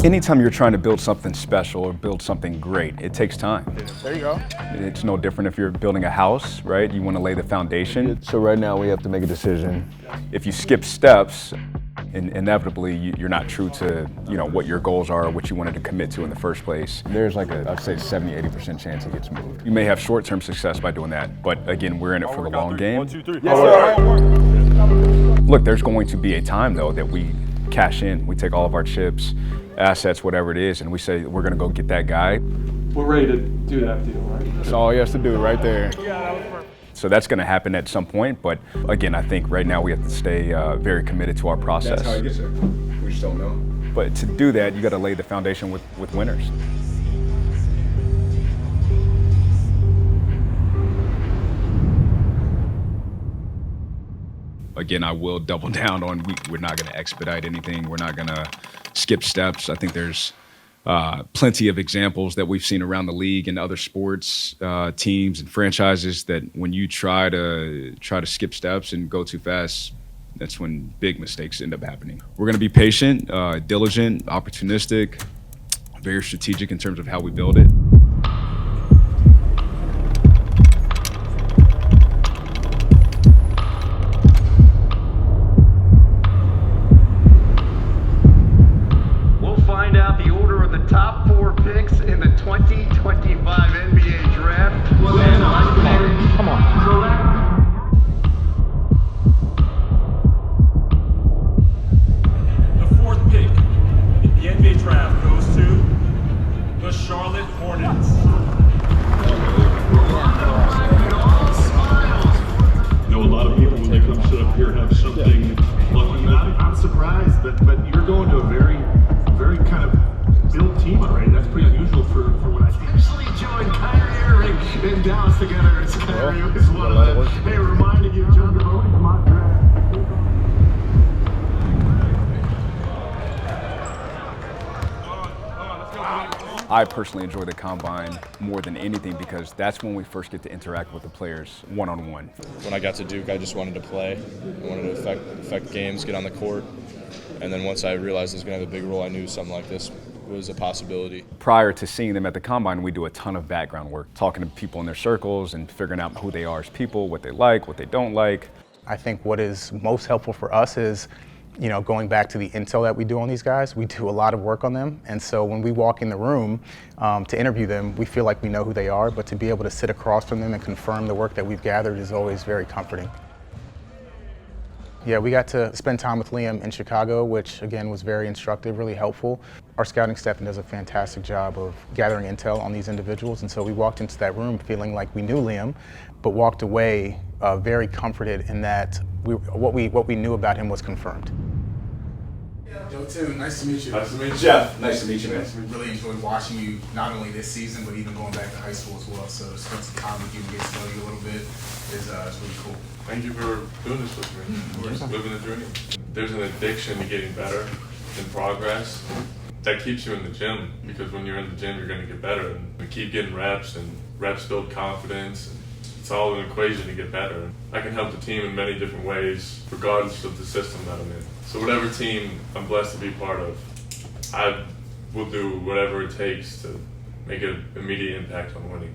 Anytime you're trying to build something special or build something great, it takes time. There you go. It's no different if you're building a house, right? You want to lay the foundation. So right now we have to make a decision. If you skip steps, inevitably you're not true to what your goals are, what you wanted to commit to in the first place. There's like I'd say 70–80% chance it gets moved. You may have short-term success by doing that, but again, we're in it for the long game. 1, 2, 3. Yes, sir. Look, there's going to be a time though that we cash in. We take all of our chips, assets, whatever it is, and we say we're going to go get that guy. We're ready to do that deal, right? That's all he has to do right there. So that's going to happen at some point, but again, I think right now we have to stay very committed to our process. That's how it gets there. We just don't know. But to do that, you got to lay the foundation with winners. Again, I will double down on we're not going to expedite anything. We're not going to skip steps. I think there's plenty of examples that we've seen around the league and other sports teams and franchises that when you try to skip steps and go too fast, that's when big mistakes end up happening. We're going to be patient, diligent, opportunistic, very strategic in terms of how we build it. Find out the order of the top 4 picks in the 2025 NBA Draft. Come on. The 4th pick in the NBA Draft goes to the Charlotte Hornets. You know, a lot of people when they come sit up here have something lucky about it. I'm surprised, but you're going to a very kind of built team already. That's pretty unusual for what I see. Actually joined Kyrie Irving in Dallas together. It's Kyrie was one of them. Hey, reminding you, John DeVoe, my draft. I personally enjoy the combine more than anything because that's when we first get to interact with the players one-on-one. When I got to Duke, I just wanted to play. I wanted to affect games, get on the court. And then once I realized I was going to have a big role, I knew something like this was a possibility. Prior to seeing them at the combine, we do a ton of background work, talking to people in their circles and figuring out who they are as people, what they like, what they don't like. I think what is most helpful for us is, going back to the intel that we do on these guys, we do a lot of work on them. And so when we walk in the room to interview them, we feel like we know who they are, but to be able to sit across from them and confirm the work that we've gathered is always very comforting. Yeah, we got to spend time with Liam in Chicago, which again was very instructive, really helpful. Our scouting staff does a fantastic job of gathering intel on these individuals, and so we walked into that room feeling like we knew Liam, but walked away very comforted in that what we knew about him was confirmed. Joe Tim, nice to meet you. Nice to meet you. Jeff, nice to meet you, man. Really enjoyed watching you, not only this season, but even going back to high school as well. So to spend some time with you and get to know you a little bit is really cool. Thank you for doing this with me. We're just living the dream. There's an addiction to getting better and progress that keeps you in the gym, because when you're in the gym, you're going to get better. And we keep getting reps, and reps build confidence. It's all an equation to get better. I can help the team in many different ways, regardless of the system that I'm in. So whatever team I'm blessed to be part of, I will do whatever it takes to make an immediate impact on winning.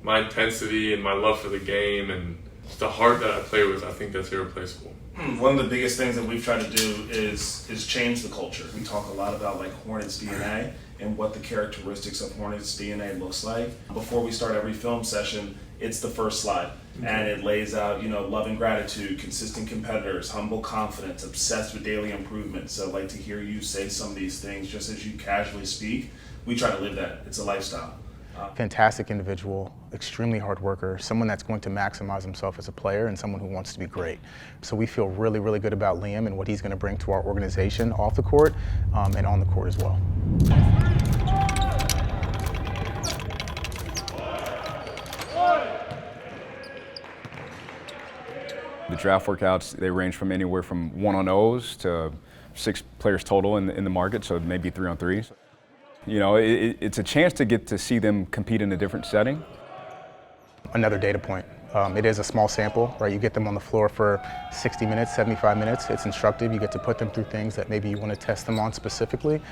My intensity and my love for the game and just the heart that I play with, I think that's irreplaceable. One of the biggest things that we've tried to do is change the culture. We talk a lot about Hornets DNA and what the characteristics of Hornets DNA looks like. Before we start every film session, it's the first slide. And it lays out, love and gratitude, consistent competitors, humble confidence, obsessed with daily improvement. So I'd like to hear you say some of these things just as you casually speak. We try to live that. It's a lifestyle. Fantastic individual, extremely hard worker, someone that's going to maximize himself as a player and someone who wants to be great. So we feel really, really good about Liam and what he's going to bring to our organization off the court and on the court as well. The draft workouts, they range from anywhere from 1-on-0s to 6 players total in the market, so maybe 3-on-3s. It's a chance to get to see them compete in a different setting. Another data point. It is a small sample, right? You get them on the floor for 60 minutes, 75 minutes. It's instructive. You get to put them through things that maybe you want to test them on specifically.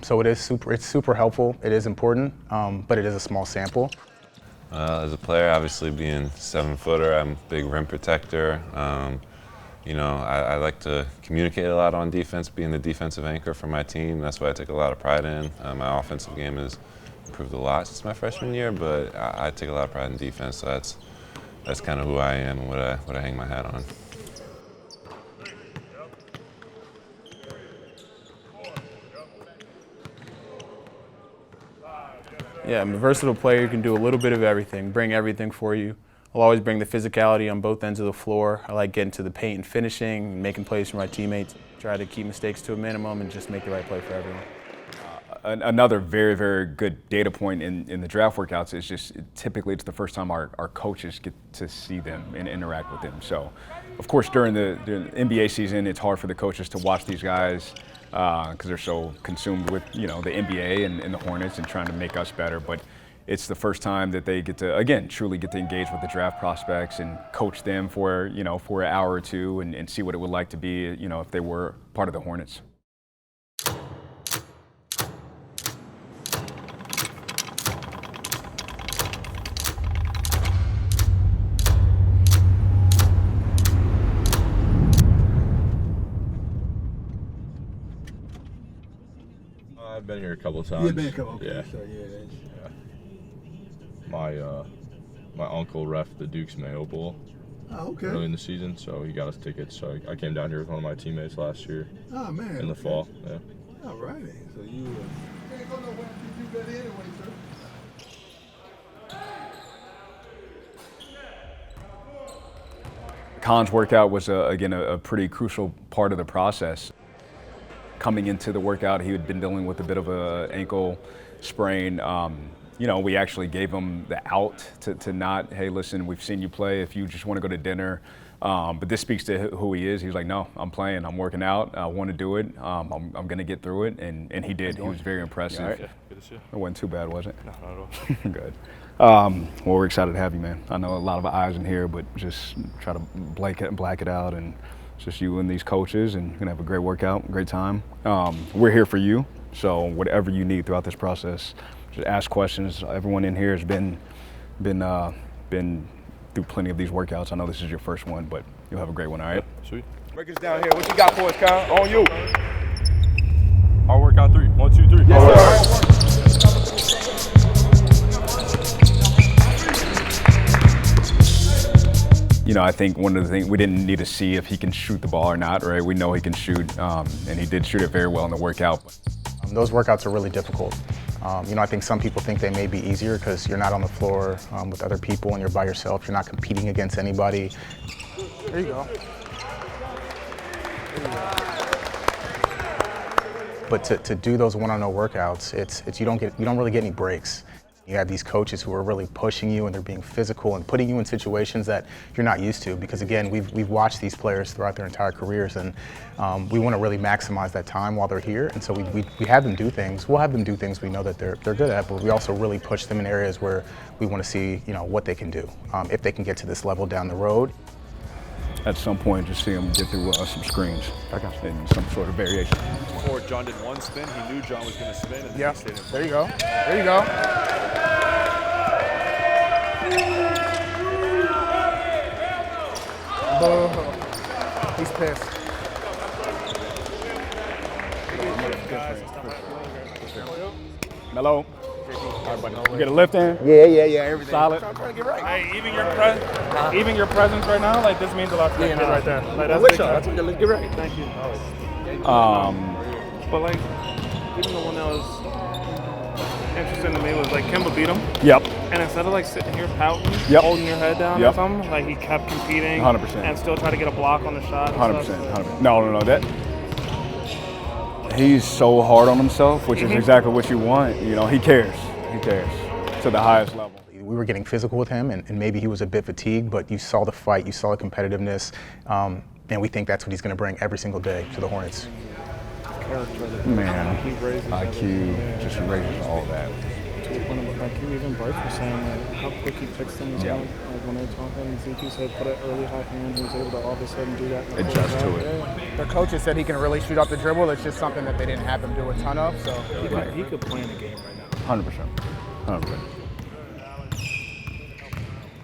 So it's super helpful. It is important, but it is a small sample. As a player, obviously being 7-footer, I'm a big rim protector. You know, I like to communicate a lot on defense, being the defensive anchor for my team. That's what I take a lot of pride in. My offensive game has improved a lot since my freshman year, but I take a lot of pride in defense. So that's kind of who I am and what I hang my hat on. Yeah, I'm a versatile player. You can do a little bit of everything, bring everything for you. I'll always bring the physicality on both ends of the floor. I like getting to the paint and finishing, making plays for my teammates. Try to keep mistakes to a minimum and just make the right play for everyone. Another very, very good data point in the draft workouts is just typically it's the first time our coaches get to see them and interact with them. So, of course, during the NBA season, it's hard for the coaches to watch these guys because they're so consumed with the NBA and the Hornets and trying to make us better. But it's the first time that they get to, again, truly get to engage with the draft prospects and coach them for an hour or two and see what it would like to be, if they were part of the Hornets. I've been here a couple of times. You've been a couple. Yeah. So, yeah. My uncle ref the Duke's Mayo Bowl early in the season, so he got us tickets. So I came down here with one of my teammates last year. Oh man. In the fall. Yeah. All righty. So you ain't going nowhere until you got anyway, sir. Khan's workout was, again, a pretty crucial part of the process. Coming into the workout, he had been dealing with a bit of an ankle sprain. We actually gave him the out to not, hey, listen, we've seen you play. If you just want to go to dinner. But this speaks to who he is. He was like, no, I'm playing. I'm working out. I want to do it. I'm going to get through it. And he did. He was very impressive. Yeah, good to see you. It wasn't too bad, was it? No, not at all. Good. Well, we're excited to have you, man. I know a lot of eyes in here, but just try to black it out. And it's just you and these coaches, and you're going to have a great workout, great time. We're here for you. So whatever you need throughout this process, just ask questions. Everyone in here has been through plenty of these workouts. I know this is your first one, but you'll have a great one, all right? Yep, sweet. Break us down here. What you got for us, Kyle? On you. Hard work on 3. 1, 2, 3. Yes, I think one of the things we didn't need to see if he can shoot the ball or not, right? We know he can shoot, and he did shoot it very well in the workout. Those workouts are really difficult. I think some people think they may be easier because you're not on the floor with other people and you're by yourself. You're not competing against anybody. There you go. But to do those one-on-one workouts, you don't really get any breaks. You have these coaches who are really pushing you and they're being physical and putting you in situations that you're not used to because, again, we've watched these players throughout their entire careers and we want to really maximize that time while they're here. And so we have them do things. We'll have them do things we know that they're good at, but we also really push them in areas where we want to see what they can do if they can get to this level down the road. At some point, just see him get through some screens and some sort of variation. Before John did one spin, he knew John was going to spin. And Yeah, he stayed in there you go. There you go. Boo. He's pissed. Mello. You get a lift in? Yeah, everything. Solid. I'm trying to get right. Hey, even your presence right now, like this means a lot to that kid right there. Like that's big time. That's what let's get right. Thank you. But like, even the one that was interesting to me was like Kemba beat him. Yep. And instead of like sitting here pouting, holding your head down or something, like he kept competing 100%. and still tried to get a block on the shot. 100%. No. That he's so hard on himself, which is exactly what you want. He cares. He cares to the highest level. We were getting physical with him, and maybe he was a bit fatigued, but you saw the fight, you saw the competitiveness, and we think that's what he's going to bring every single day to the Hornets. Man, IQ just raises all that. like even Bryce was saying, like how quick he picks things up. Like when they're talking, Zeke said put an early high hand, he was able to all of a sudden do that. Adjust to it. Yeah. Their coaches said he can really shoot off the dribble. It's just something that they didn't have him do a ton of. So He could play in the game right now. 100%. 100%.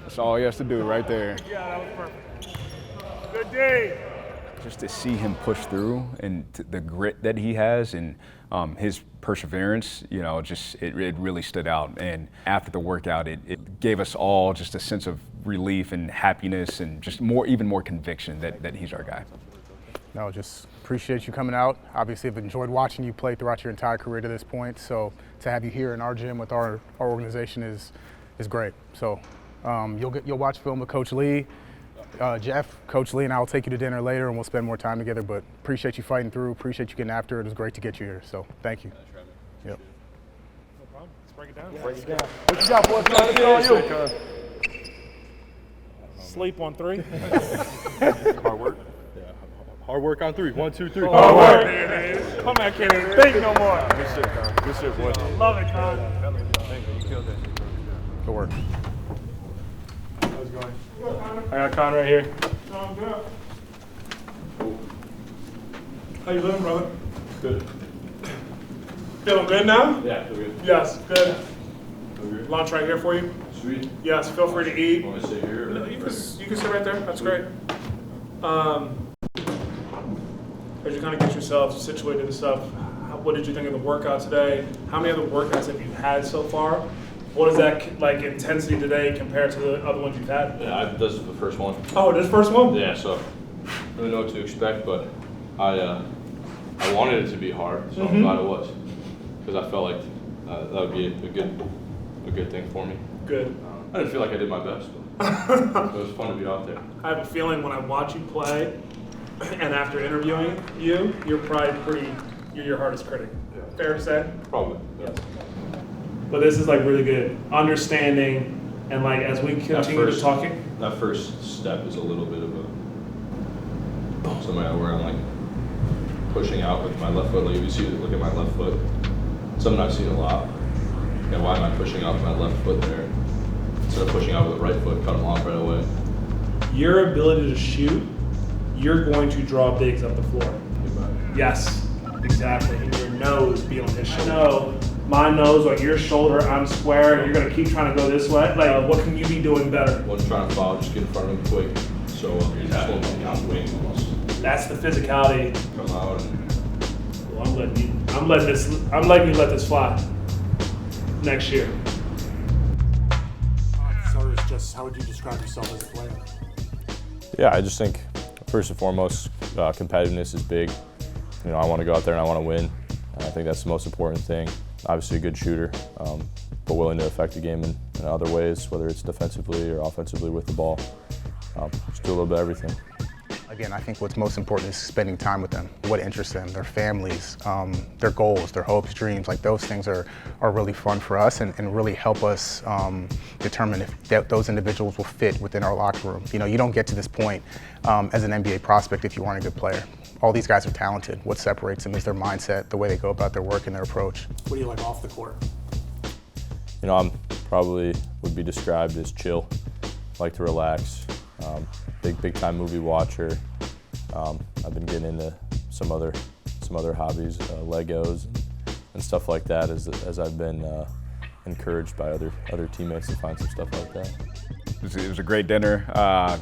That's all he has to do right there. Yeah, that was perfect. Good day. Just to see him push through and the grit that he has and his perseverance, you know, just it really stood out. And after the workout, it gave us all just a sense of relief and happiness and just even more conviction that he's our guy. No, just appreciate you coming out. Obviously, I've enjoyed watching you play throughout your entire career to this point. So to have you here in our gym with our organization is great. So you'll watch film with Coach Lee. Jeff, Coach Lee, and I will take you to dinner later, and we'll spend more time together. But appreciate you fighting through. Appreciate you getting after it. It was great to get you here. So thank you. Yep. No problem. Let's break it down. Break it down. What you got, boys? It's on you. Sleep on 3. Hard work. Yeah. Hard work on 3. 1, 2, 3. Hard work. Come back here and think no more. Good shit, Con. Good shit, boy. Love it, Con. Thank you. You killed that shit. Good work. How's it going? I got Con right here. How you doing, brother? Good. Feeling good now? Yeah, feel good. Yes, good. Feel good. Lunch right here for you? Sweet. Yes, feel free to eat. Want to sit here? No, you can sit right there. That's great. As you kind of get yourself situated and stuff, what did you think of the workout today? How many other workouts have you had so far? What is that like intensity today compared to the other ones you've had? Yeah, this is the first one. Oh, this first one? Yeah, so I don't know what to expect, but I wanted it to be hard, so I'm glad it was, because I felt like that would be a good thing for me. Good. I didn't feel like I did my best, but it was fun to be out there. I have a feeling when I watch you play, and after interviewing you, you're probably you're your hardest critic. Yeah. Fair to say? Probably. Yes. But this is like really good understanding, and like as we continue to talking. That first step is a little bit of something where I'm like pushing out with my left foot. Like if you see, look at my left foot. Something I've seen a lot. And why am I pushing out with my left foot there instead of pushing out with the right foot, cut them off right away? Your ability to shoot, you're going to draw bigs up the floor. Yes, exactly. And your nose be on his shoulder. No, my nose on your shoulder, I'm square, and you're going to keep trying to go this way. Like, what can you be doing better? Wasn't trying to foul, just get in front of him quick. So he's slow down wing almost. That's the physicality. Come out. Well, I'm letting you let this fly next year. So it's just, how would you describe yourself as a player? Yeah, I just think first and foremost, competitiveness is big. You know, I want to go out there and I want to win. I think that's the most important thing. Obviously a good shooter, but willing to affect the game in other ways, whether it's defensively or offensively with the ball. Just do a little bit of everything. Again, I think what's most important is spending time with them, what interests them, their families, their goals, their hopes, dreams. Like those things are really fun for us and really help us determine if those individuals will fit within our locker room. You know, you don't get to this point as an NBA prospect if you aren't a good player. All these guys are talented. What separates them is their mindset, the way they go about their work and their approach. What do you like off the court? You know, I'm probably would be described as chill, like to relax. Big time movie watcher. I've been getting into some other hobbies, Legos and stuff like that as I've been encouraged by other teammates to find some stuff like that. It was a great dinner.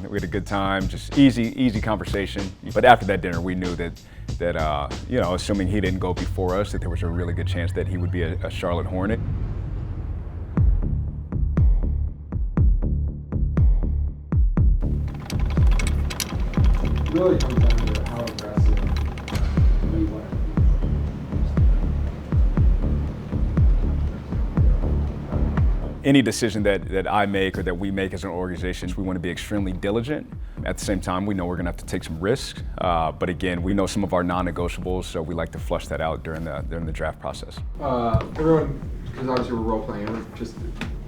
We had a good time, just easy conversation. But after that dinner, we knew that you know, assuming he didn't go before us, that there was a really good chance that he would be a Charlotte Hornet. Really comes down to how aggressive you play. Any decision that I make or that we make as an organization, we want to be extremely diligent. At the same time, we know we're going to have to take some risks. But again, we know some of our non-negotiables, so we like to flush that out during the draft process. Everyone, because obviously we're role playing, just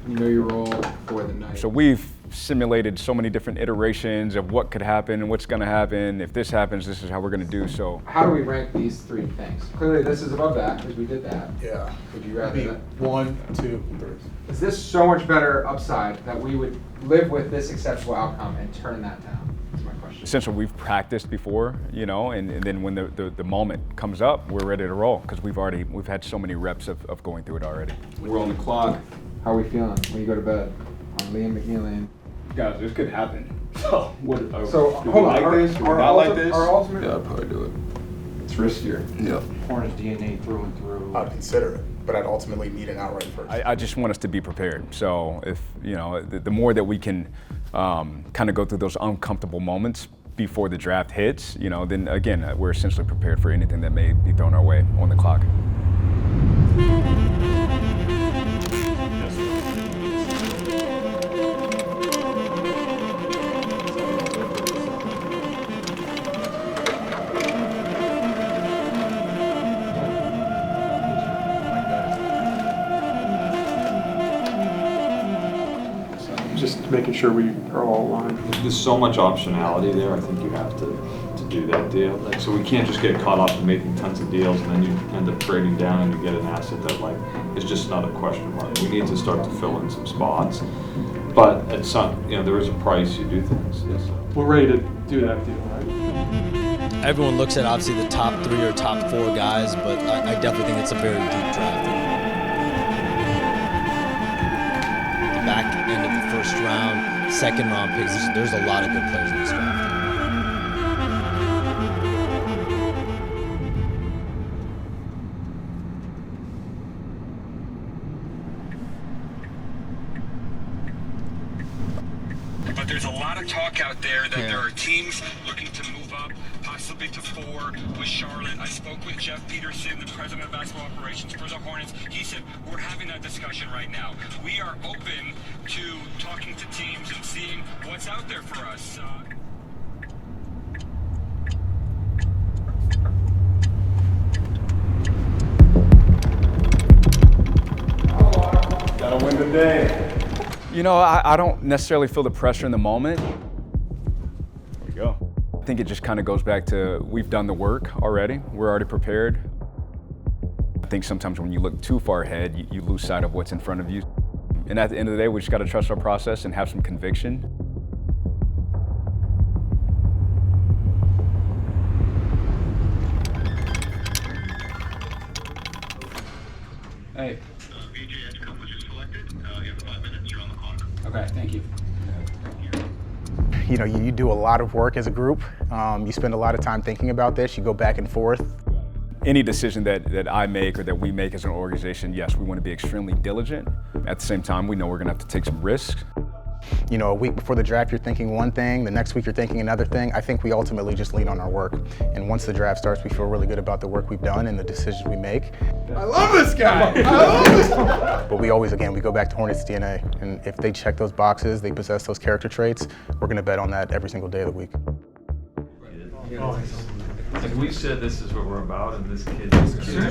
you know your role for the night. So we've simulated so many different iterations of what could happen and what's going to happen. If this happens, this is how we're going to do. So how do we rank these three things? Clearly, this is above that because we did that. Yeah. Would you rather that? 1, 2, 3. Is this so much better upside that we would live with this acceptable outcome and turn that down? That's my question. Essentially, we've practiced before, you know, and then when the moment comes up, we're ready to roll because we've had so many reps of going through it already. We're on the clock. How are we feeling when you go to bed on Liam McNeely? Guys, this could happen. So what? So hold on. Our ultimate. Yeah, I'd probably do it. It's riskier. Yeah. Hornets DNA through and through. I'd consider it, but I'd ultimately need an outright first. I just want us to be prepared. So if, you know, the more that we can kind of go through those uncomfortable moments before the draft hits, you know, then again, we're essentially prepared for anything that may be thrown our way on the clock. Just making sure we are all aligned. There's so much optionality there. I think you have to do that deal. Like, so we can't just get caught up in making tons of deals and then you end up trading down and you get an asset that like is just not a question mark. We need to start to fill in some spots. But at some, you know, there is a price you do things. Yes. We're ready to do that deal, right? Everyone looks at obviously the top 3 or top 4 guys, but I definitely think it's a very deep draft. Back end of the first round, second round picks. There's a lot of good players in this draft. But there's a lot of talk out there that there are teams looking to move up, possibly to 4 with Charlotte. I spoke with Jeff Peterson, the president of basketball operations for the Hornets. He said, we're having that discussion right now. We are open to talking to teams and seeing what's out there for us. Gotta win the day. You know, I don't necessarily feel the pressure in the moment. There we go. I think it just kind of goes back to we've done the work already. We're already prepared. I think sometimes when you look too far ahead, you lose sight of what's in front of you. And at the end of the day, we just got to trust our process and have some conviction. Hey. Okay, thank you. You know, you do a lot of work as a group. You spend a lot of time thinking about this. You go back and forth. Any decision that I make or that we make as an organization, yes, we want to be extremely diligent. At the same time, we know we're going to have to take some risks. You know, a week before the draft, you're thinking one thing. The next week, you're thinking another thing. I think we ultimately just lean on our work. And once the draft starts, we feel really good about the work we've done and the decisions we make. I love this guy. I love this guy. But we always, again, we go back to Hornets DNA. And if they check those boxes, they possess those character traits, we're going to bet on that every single day of the week. Like we said, this is what we're about, and this kid is To a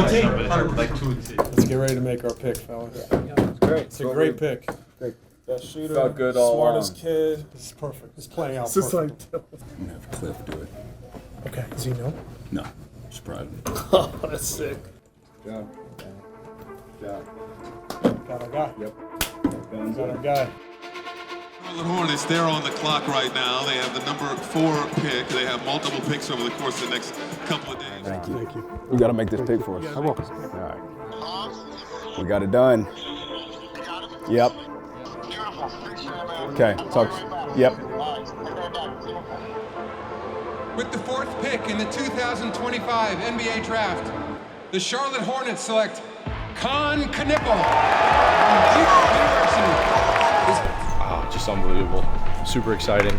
T. Let's get ready to make our pick, fellas. It's great. It's a great pick. Great. Best shooter, Felt good all smartest along. kid. This is perfect. It's playing out It's just perfect. like, I'm going to have Cliff do it. okay, does he know? No, surprise me. Oh, that's sick. Yeah. Yeah. Got our guy. Yep. Got our guy. Charlotte Hornets, they're on the clock right now. They have the number 4 pick. They have multiple picks over the course of the next couple of days. Thank you. Thank you. We got to make this pick for us. You're welcome. All right. We got it done. Yep. Okay, talk. Yep. With the 4th pick in the 2025 NBA Draft, the Charlotte Hornets select Con Knippel from Duke University. Just unbelievable. Super exciting.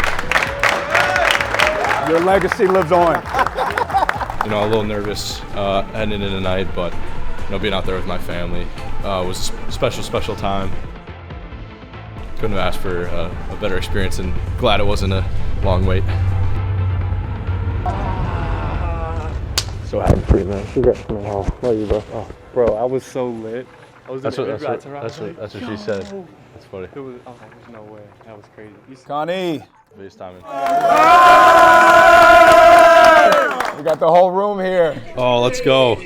Your legacy lives on. You know, a little nervous heading into the night, but you know, being out there with my family was a special time. Couldn't have asked for a better experience, and glad it wasn't a long wait. So happy for you, man. Congrats, man. Oh, love you, bro. Oh, bro, I was so lit. I was That's what she said. That's funny. It was, oh, there's no way. That was crazy. Connie. FaceTiming. We got the whole room here. Oh, let's go.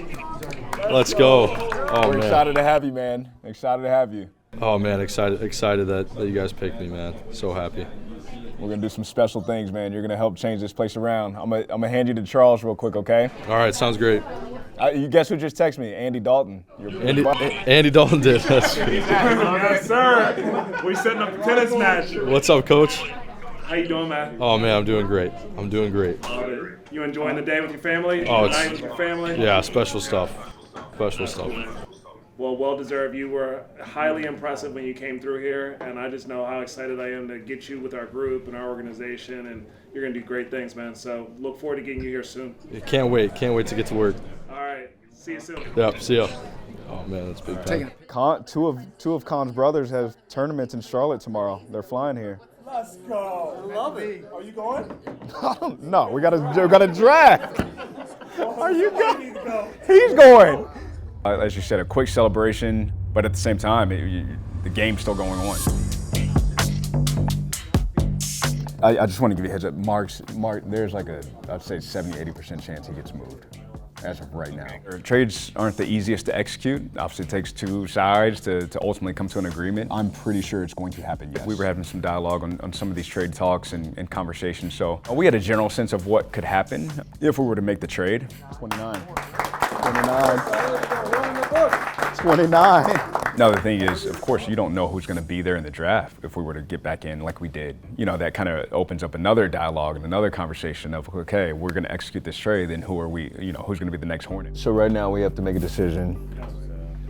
Let's go. Oh, We're man. excited to have you, man. Excited to have you. Oh, man, excited that you guys picked me, man. So happy. We're gonna do some special things, man. You're gonna help change this place around. I'm gonna hand you to Charles real quick, okay? All right, sounds great. You guess who just texted me? Andy Dalton. Andy Dalton did. That's Yes, sir. We setting up the tennis match. What's up, Coach? How you doing, man? Oh, man, I'm doing great. I'm doing great. You enjoying the day with your family? Oh, the night with your family? Yeah, special stuff. Special stuff. Well deserved. You were highly impressive when you came through here, and I just know how excited I am to get you with our group and our organization, and you're going to do great things, man. So look forward to getting you here soon. Can't wait to get to work. All right. See you soon. Yep, see ya. Oh, man, that's big time. Two of Con's brothers have tournaments in Charlotte tomorrow. They're flying here. Let's go. I love it. Are you going? No, we got a draft. Are you going? He's going. As you said, a quick celebration, but at the same time, the game's still going on. I just want to give you a heads up. Mark, there's like I'd say 70-80% chance he gets moved as of right now. Trades aren't the easiest to execute. Obviously, it takes two sides to ultimately come to an agreement. I'm pretty sure it's going to happen, yes. We were having some dialogue on some of these trade talks and conversations, so we had a general sense of what could happen if we were to make the trade. 29. Now the thing is, of course, you don't know who's going to be there in the draft if we were to get back in like we did. You know, that kind of opens up another dialogue and another conversation of, okay, we're going to execute this trade, then who are we, who's going to be the next Hornet? So right now we have to make a decision.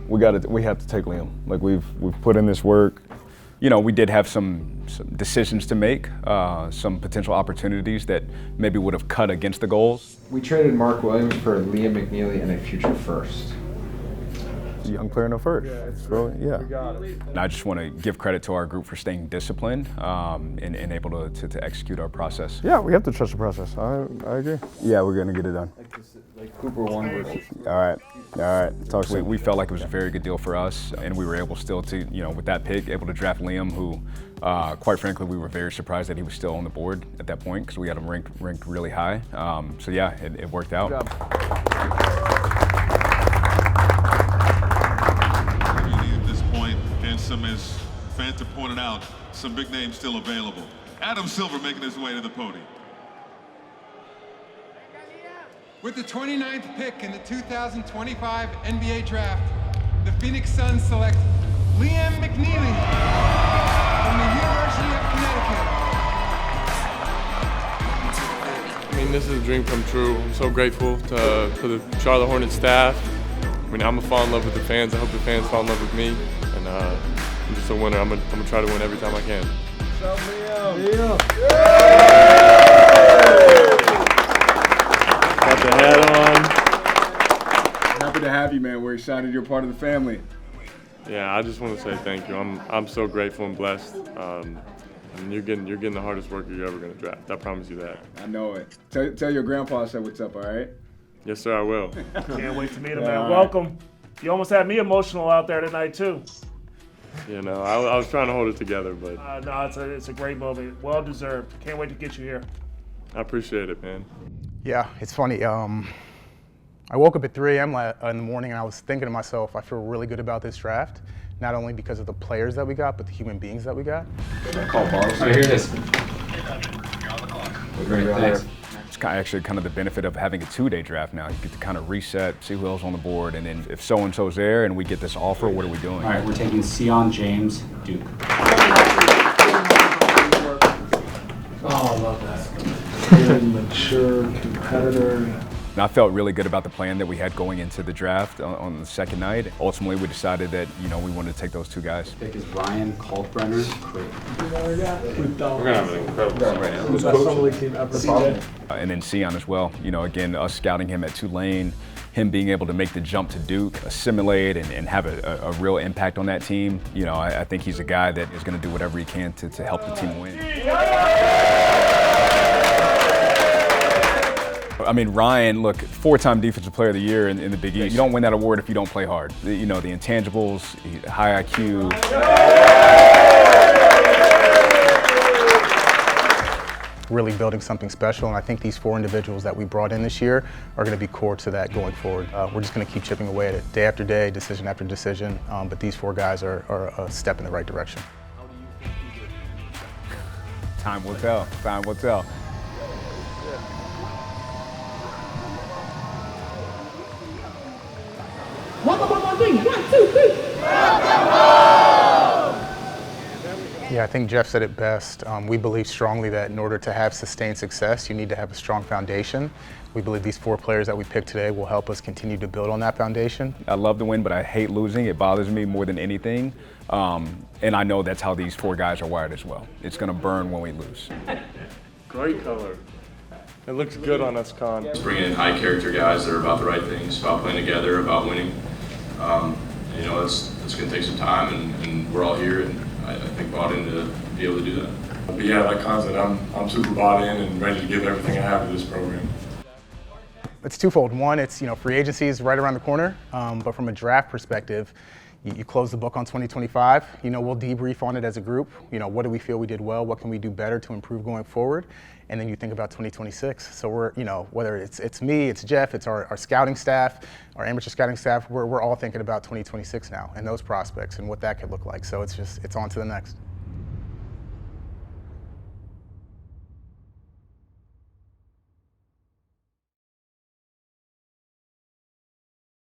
We have to take Liam. Like we've put in this work. You know, we did have some decisions to make, some potential opportunities that maybe would have cut against the goals. We traded Mark Williams for Liam McNeely and a future first. Young player, no first. Yeah, it's yeah. We got it. And I just want to give credit to our group for staying disciplined and able to execute our process. Yeah, we have to trust the process. I agree. Yeah, we're going to get it done. Like Cooper won versus. All right. Talk we felt like it was a very good deal for us, and we were able still to, with that pick, able to draft Liam, who, quite frankly, we were very surprised that he was still on the board at that point because we had him ranked really high. So yeah, it worked out. You need at this point, and some, as Fanta pointed out, some big names still available. Adam Silver making his way to the podium. With the 29th pick in the 2025 NBA Draft, the Phoenix Suns select Liam McNeely from the University of Connecticut. I mean, this is a dream come true. I'm so grateful for the Charlotte Hornets staff. I mean, I'm gonna fall in love with the fans. I hope the fans fall in love with me. And I'm just a winner. I'm gonna try to win every time I can. Got the hat on. Happy to have you, man. We're excited you're part of the family. Yeah, I just want to say thank you. I'm so grateful and blessed. I mean, you're getting the hardest worker you're ever gonna draft. I promise you that. I know it. Tell your grandpa I said what's up, all right? Yes, sir, I will. Can't wait to meet him, man. Welcome. You almost had me emotional out there tonight, too. You know, I was trying to hold it together, but no, it's a great moment. Well deserved. Can't wait to get you here. I appreciate it, man. Yeah, it's funny. I woke up at 3 a.m. in the morning and I was thinking to myself, I feel really good about this draft, not only because of the players that we got, but the human beings that we got. Call balls. I hear this. Thanks. It's actually kind of the benefit of having a 2-day draft now. You get to kind of reset, see who else on the board, and then if so-and-so's there and we get this offer, what are we doing? All right, we're taking Sion James, Duke. Oh, I love that. Good, mature competitor. And I felt really good about the plan that we had going into the draft on the second night. Ultimately, we decided that, we wanted to take those 2 guys. Pick is Ryan Kalkbrenner. We're gonna have an incredible team right now. Who's the best summer league team ever? And then Sion as well. Again, us scouting him at Tulane, him being able to make the jump to Duke, assimilate, and have a real impact on that team. I think he's a guy that is going to do whatever he can to help the team win. I mean, Ryan, look, 4-time Defensive Player of the Year in the Big East. You don't win that award if you don't play hard. The intangibles, high IQ. really building something special. And I think these 4 individuals that we brought in this year are going to be core to that going forward. We're just going to keep chipping away at it day after day, decision after decision. But these 4 guys are a step in the right direction. Time will tell. Time will tell. Yeah, I think Jeff said it best. We believe strongly that in order to have sustained success, you need to have a strong foundation. We believe these 4 players that we picked today will help us continue to build on that foundation. I love to win, but I hate losing. It bothers me more than anything. And I know that's how these 4 guys are wired as well. It's going to burn when we lose. Great color. It looks good on us, Con. Let's bring in high character guys that are about the right things, about playing together, about winning. You know, it's going to take some time, and we're all here, and I think bought in to be able to do that. But yeah, like Con said, I'm super bought in and ready to give everything I have to this program. It's twofold. One, it's free agency is right around the corner, but from a draft perspective, you close the book on 2025. We'll debrief on it as a group. What do we feel we did well? What can we do better to improve going forward? And then you think about 2026. So we're, whether it's me, it's Jeff, it's our scouting staff, our amateur scouting staff, we're all thinking about 2026 now and those prospects and what that could look like. So it's on to the next.